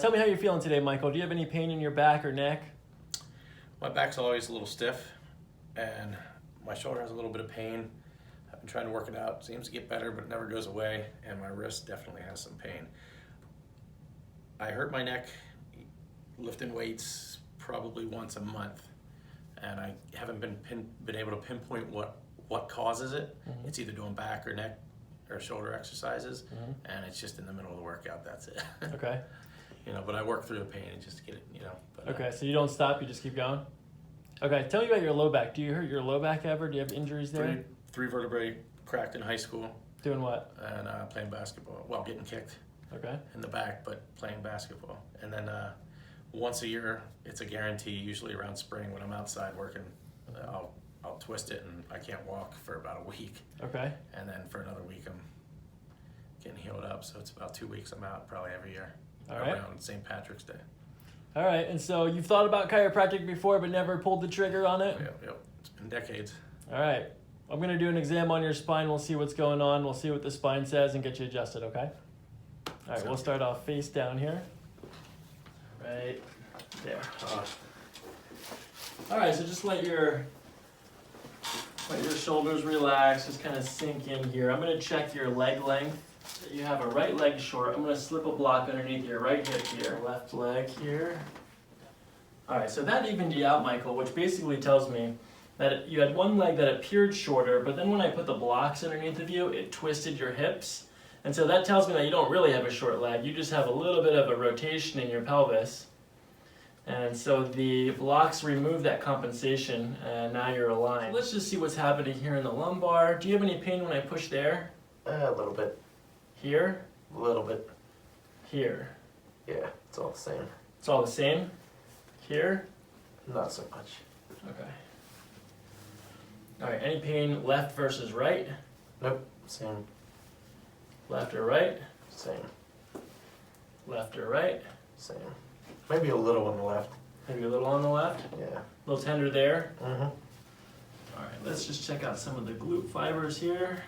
Tell me how you're feeling today, Michael. Do you have any pain in your back or neck? My back's always a little stiff, and my shoulder has a little bit of pain. I've been trying to work it out. Seems to get better, but it never goes away, and my wrist definitely has some pain. I hurt my neck lifting weights probably once a month, and I haven't been able to pinpoint what causes it. Mm-hmm. It's either doing back or neck or shoulder exercises, mm-hmm. and it's just in the middle of the workout. That's it. Okay. But I work through the pain just to get it, But, okay, so you don't stop, you just keep going? Okay, tell me about your low back. Do you hurt your low back ever? Do you have injuries there? Three vertebrae cracked in high school. Doing what? And playing basketball. Well, getting kicked. Okay. In the back, but playing basketball. And then once a year, it's a guarantee, usually around spring when I'm outside working, I'll twist it and I can't walk for about a week. Okay. And then for another week, I'm getting healed up. So it's about 2 weeks I'm out probably every year. All right. Around St. Patrick's Day. All right, and so you've thought about chiropractic before but never pulled the trigger on it? Yep. It's been decades. All right. I'm going to do an exam on your spine. We'll see what's going on. We'll see what the spine says and get you adjusted, okay? All right, we'll start off face down here. Right there. All right, so just let your shoulders relax. Just kind of sink in here. I'm going to check your leg length. You have a right leg short. I'm going to slip a block underneath your right hip here. Left leg here. All right, so that evened you out, Michael, which basically tells me that you had one leg that appeared shorter, but then when I put the blocks underneath of you, it twisted your hips. And so that tells me that you don't really have a short leg. You just have a little bit of a rotation in your pelvis. And so the blocks remove that compensation, and now you're aligned. Let's just see what's happening here in the lumbar. Do you have any pain when I push there? A little bit. Here? A little bit. Here? Yeah, it's all the same. It's all the same? Here? Not so much. Okay. All right, any pain left versus right? Nope, same. Left or right? Same. Left or right? Same. Maybe a little on the left. Maybe a little on the left? Yeah. A little tender there? Mm-hmm. All right, let's just check out some of the glute fibers here.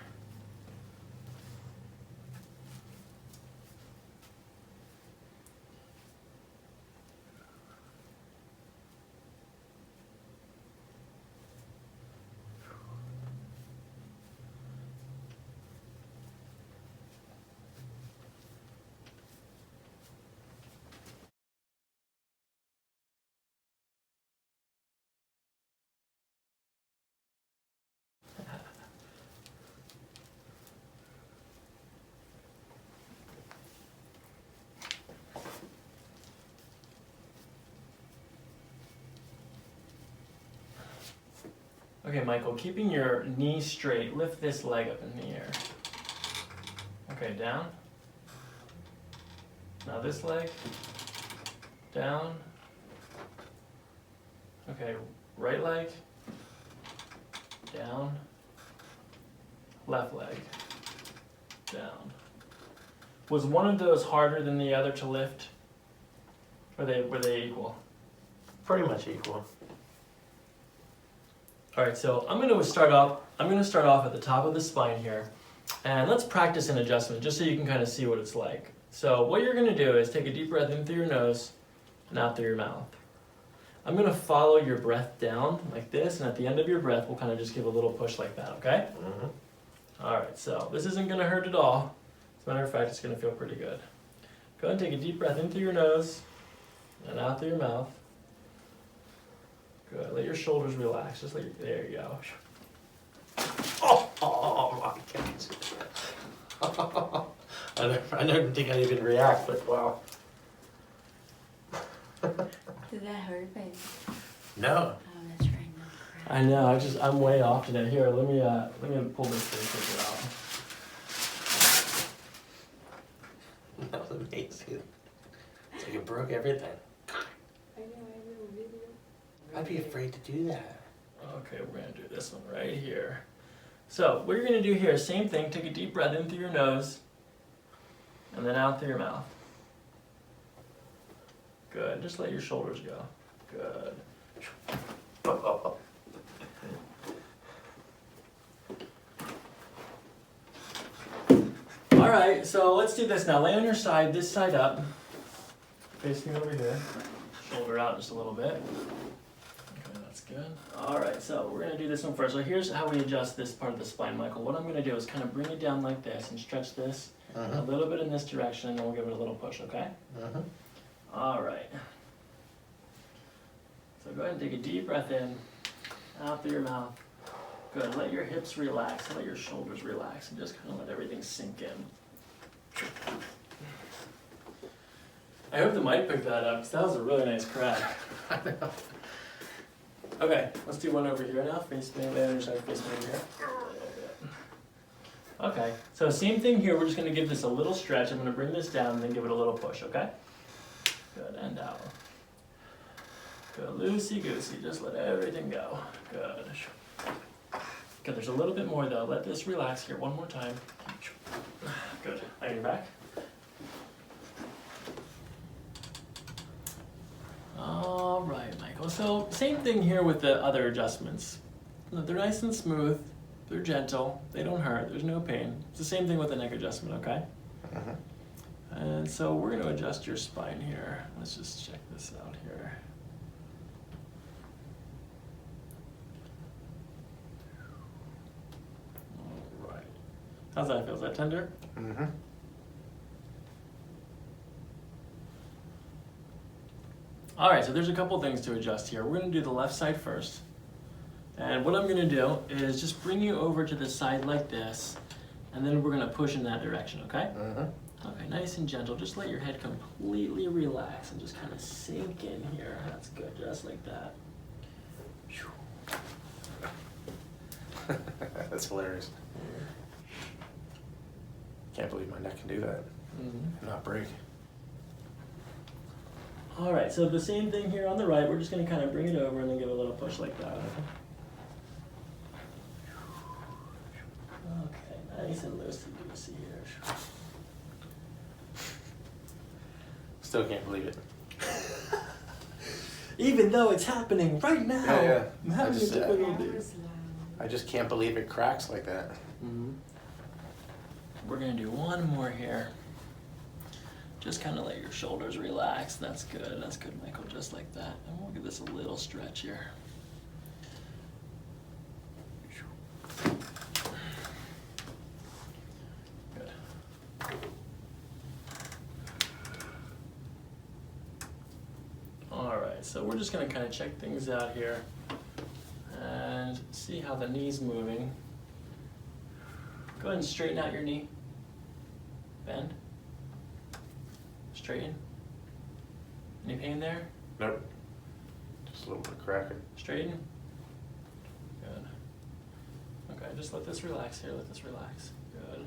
Okay, Michael, keeping your knee straight, lift this leg up in the air. Okay, down. Now this leg. Down. Okay, right leg. Down. Left leg. Down. Was one of those harder than the other to lift? Or were they equal? Pretty much equal. All right, so I'm going to start off at the top of the spine here, and let's practice an adjustment just so you can kind of see what it's like. So what you're going to do is take a deep breath in through your nose and out through your mouth. I'm going to follow your breath down like this, and at the end of your breath, we'll kind of just give a little push like that, okay? Mm-hmm. All right, so this isn't going to hurt at all. As a matter of fact, it's going to feel pretty good. Go ahead and take a deep breath in through your nose and out through your mouth. Good. Let your shoulders relax. There you go. Oh my gosh. I didn't think I'd even react, but wow. Did that hurt, baby? No. Oh, that's right. No, I know. I'm way off today. Here, let me pull this thing out. That was amazing. It's like it broke everything. I know, I have a little video. I'd be afraid to do that. Okay, we're going to do this one right here. So, what you're going to do here is same thing. Take a deep breath in through your nose and then out through your mouth. Good. Just let your shoulders go. Good. right, so let's do this now. Lay on your side, this side up. Facing over here. Shoulder out just a little bit. Okay, that's good. All right, so we're gonna do this one first. So here's how we adjust this part of the spine, Michael. What I'm gonna do is kind of bring it down like this and stretch this a little bit in this direction, and then we'll give it a little push, okay? All right. So go ahead and take a deep breath in, out through your mouth. Good, let your hips relax, let your shoulders relax, and just kind of let everything sink in. I hope the mic picked that up, because that was a really nice crack. Okay, let's do one over here now. Face me, lay on your side, face me over here. Okay, so same thing here. We're just going to give this a little stretch. I'm going to bring this down and then give it a little push, okay? Good, and out. Good, loosey-goosey. Just let everything go. Good. Good, there's a little bit more though. Let this relax here one more time. Good, on your back. All right, Michael. So same thing here with the other adjustments. They're nice and smooth. They're gentle. They don't hurt. There's no pain. It's the same thing with the neck adjustment, okay? And so we're going to adjust your spine here. Let's just check this out here. All right. How's that feel? Is that tender? All right, so there's a couple things to adjust here. We're going to do the left side first. And what I'm going to do is just bring you over to the side like this, and then we're going to push in that direction, okay? Okay, nice and gentle. Just let your head completely relax and just kind of sink in here. That's good, just like that. That's hilarious. Can't believe my neck can do that and not break. All right, so the same thing here on the right. We're just going to kind of bring it over and then give it a little push like that. Okay, nice and loosey-goosey here. Still can't believe it. Even though it's happening right now. Yeah. I'm having just, a difficulty. I just can't believe it cracks like that. We're going to do one more here. Just kind of let your shoulders relax. That's good, Michael, just like that. And we'll give this a little stretch here. Good. All right, so we're just going to kind of check things out here and see how the knee's moving. Go ahead and straighten out your knee. Bend. Straighten. Any pain there? Nope. Just a little bit of cracking. Straighten. Good. Okay, just let this relax here. Let this relax. Good.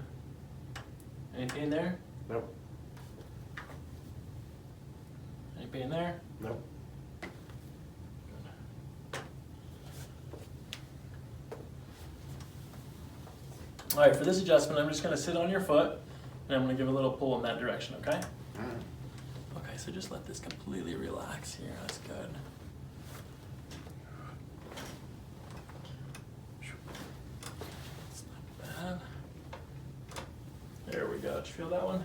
Any pain there? Nope. Any pain there? Nope. All right, for this adjustment, I'm just going to sit on your foot, and I'm going to give a little pull in that direction, okay? Okay, so just let this completely relax here. That's good. It's not bad. There we go. Did you feel that one?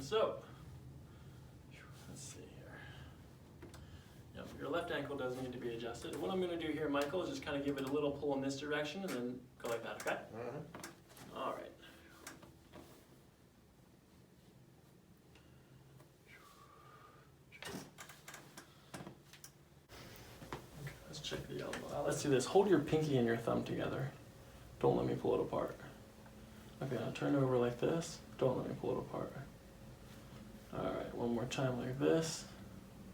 So, let's see here. Yep, your left ankle does need to be adjusted. What I'm going to do here, Michael, is just kind of give it a little pull in this direction and then go like that, okay? All right. Okay, let's check the elbow out. Let's do this. Hold your pinky and your thumb together. Don't let me pull it apart. Okay, now turn over like this. Don't let me pull it apart. All right, one more time like this.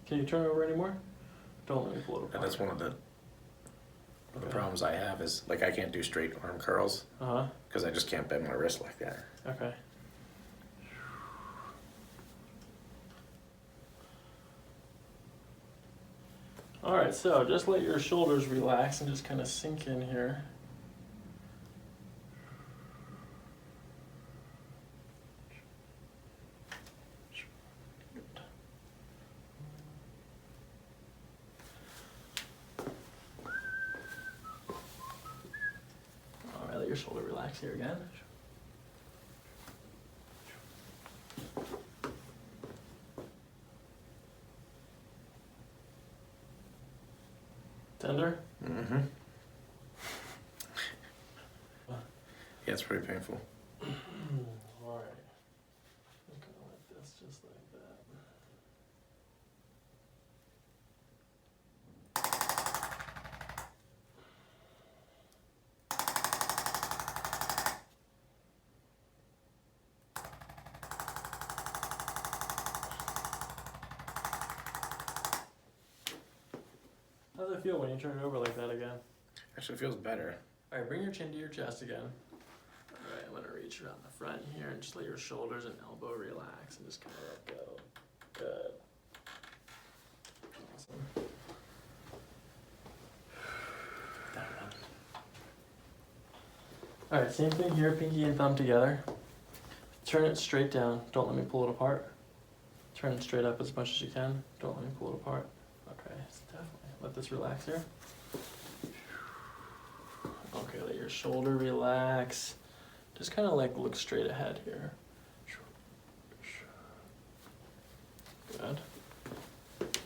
Can you turn over anymore? Don't let me pull it apart. And that's one of the problems I have is, like, I can't do straight arm curls because I just can't bend my wrist like that. Okay. Alright, so just let your shoulders relax and just kind of sink in here. Alright, let your shoulder relax here again. Tender? Mm-hmm. Yeah, it's pretty painful. Alright. I'm gonna let this just like that. How does it feel when you turn it over like that again? Actually, it feels better. Alright, bring your chin to your chest again. Alright, I'm gonna reach around the front here and just let your shoulders and elbow relax and just kind of let go. Good. Awesome. Alright, same thing here, pinky and thumb together. Turn it straight down. Don't let me pull it apart. Turn it straight up as much as you can. Don't let me pull it apart. Okay, so definitely let this relax here. Okay, let your shoulder relax. Just kind of like look straight ahead here. Good. Good.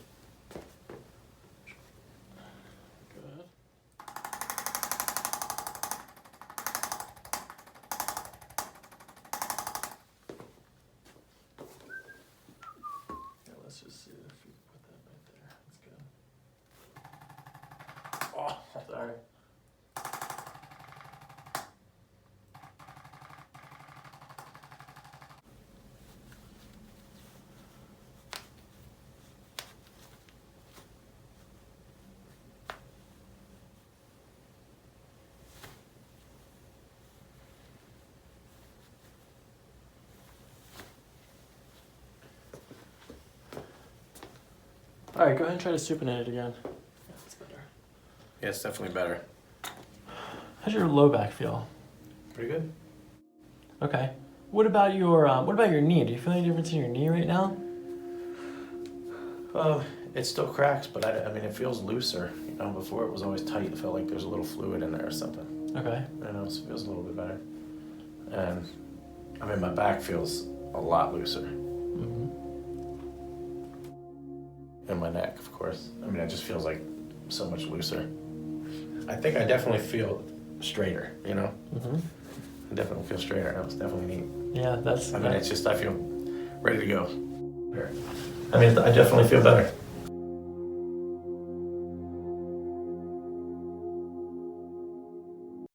Yeah, let's just see if we can put that right there. That's good. Oh, sorry. Alright, go ahead and try to supinate it again. Yeah, that's better. Yeah, it's definitely better. How's your low back feel? Pretty good. Okay. What about your knee? Do you feel any difference in your knee right now? It still cracks, but I mean, it feels looser. You know, before it was always tight. It felt like there's a little fluid in there or something. Okay. I know, it feels a little bit better. And, I mean, my back feels a lot looser. Mm-hmm. And my neck, of course. I mean, it just feels like so much looser. I think I definitely feel straighter, you know? Mm-hmm. I definitely feel straighter. That was definitely neat. Yeah, that's. I mean, it's just, I feel ready to go. I mean, I definitely feel better.